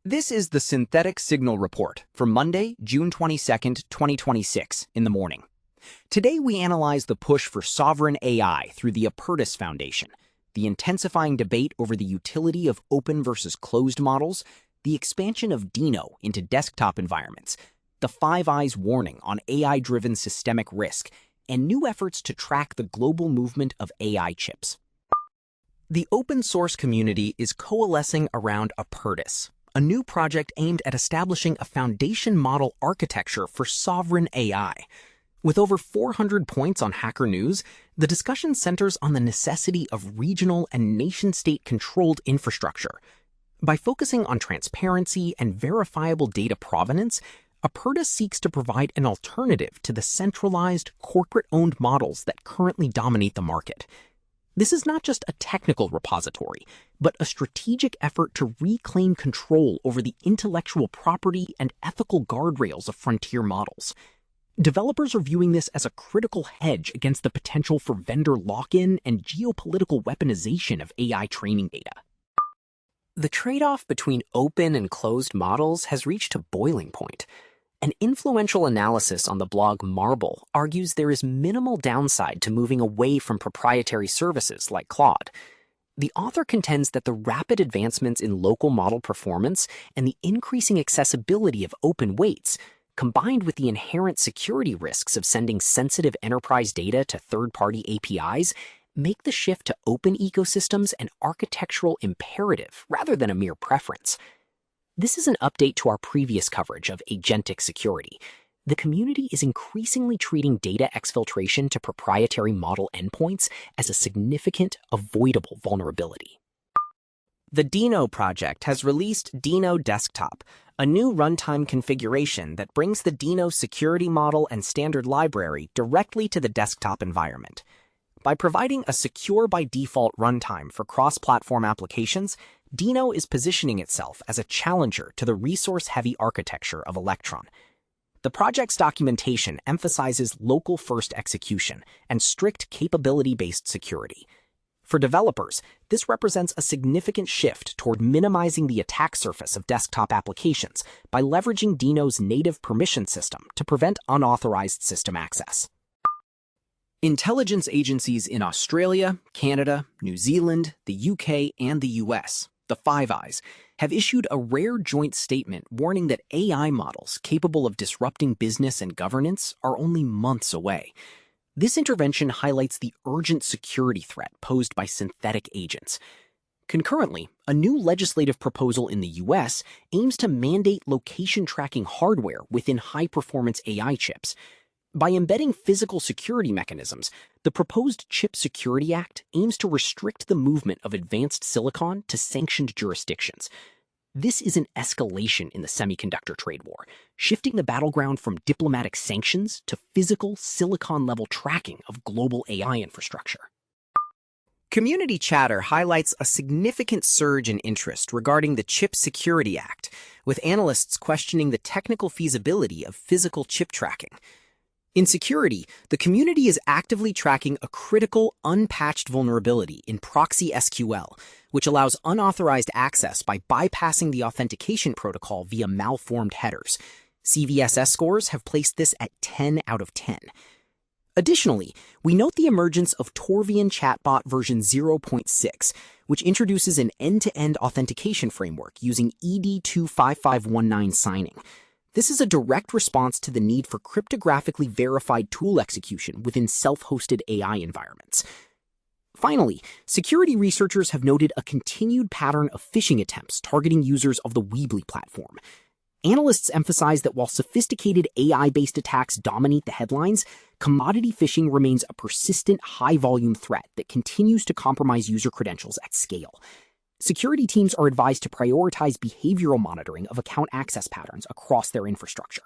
This is the Synthetic Signal Report for Monday, June 22nd, 2026, in the morning. Today we analyze the push for sovereign AI through the Apertus Foundation, the intensifying debate over the utility of open versus closed models, the expansion of Deno into desktop environments, the Five Eyes warning on AI-driven systemic risk, and new efforts to track the global movement of AI chips. The open source community is coalescing around Apertus, a new project aimed at establishing a foundation model architecture for sovereign AI. With over 400 points on Hacker News, the discussion centers on the necessity of regional and nation-state controlled infrastructure. By focusing on transparency and verifiable data provenance, Apertus seeks to provide an alternative to the centralized, corporate-owned models that currently dominate the market. This is not just a technical repository, but a strategic effort to reclaim control over the intellectual property and ethical guardrails of frontier models. Developers are viewing this as a critical hedge against the potential for vendor lock-in and geopolitical weaponization of AI training data. The trade-off between open and closed models has reached a boiling point. An influential analysis on the blog Marble argues there is minimal downside to moving away from proprietary services like Claude. The author contends that the rapid advancements in local model performance and the increasing accessibility of open weights, combined with the inherent security risks of sending sensitive enterprise data to third-party APIs, make the shift to open ecosystems an architectural imperative rather than a mere preference. This is an update to our previous coverage of agentic security. The community is increasingly treating data exfiltration to proprietary model endpoints as a significant, avoidable vulnerability. The Deno project has released Deno Desktop, a new runtime configuration that brings the Deno security model and standard library directly to the desktop environment. By providing a secure-by-default runtime for cross-platform applications, Deno is positioning itself as a challenger to the resource-heavy architecture of Electron. The project's documentation emphasizes local-first execution and strict capability-based security. For developers, this represents a significant shift toward minimizing the attack surface of desktop applications by leveraging Deno's native permission system to prevent unauthorized system access. Intelligence agencies in Australia, Canada, New Zealand, the UK, and the US, the Five Eyes, have issued a rare joint statement warning that AI models capable of disrupting business and governance are only months away. This intervention highlights the urgent security threat posed by synthetic agents. Concurrently, a new legislative proposal in the US aims to mandate location tracking hardware within high-performance AI chips. By embedding physical security mechanisms, the proposed Chip Security Act aims to restrict the movement of advanced silicon to sanctioned jurisdictions. This is an escalation in the semiconductor trade war, shifting the battleground from diplomatic sanctions to physical silicon-level tracking of global AI infrastructure. Community chatter highlights a significant surge in interest regarding the Chip Security Act, with analysts questioning the technical feasibility of physical chip tracking. In security, the community is actively tracking a critical, unpatched vulnerability in proxy SQL, which allows unauthorized access by bypassing the authentication protocol via malformed headers. CVSS scores have placed this at 10 out of 10. Additionally, we note the emergence of Torvian Chatbot version 0.6, which introduces an end-to-end authentication framework using ED25519 signing. This is a direct response to the need for cryptographically verified tool execution within self-hosted AI environments. Finally, security researchers have noted a continued pattern of phishing attempts targeting users of the Weebly platform. Analysts emphasize that while sophisticated AI-based attacks dominate the headlines, commodity phishing remains a persistent, high-volume threat that continues to compromise user credentials at scale. Security teams are advised to prioritize behavioral monitoring of account access patterns across their infrastructure.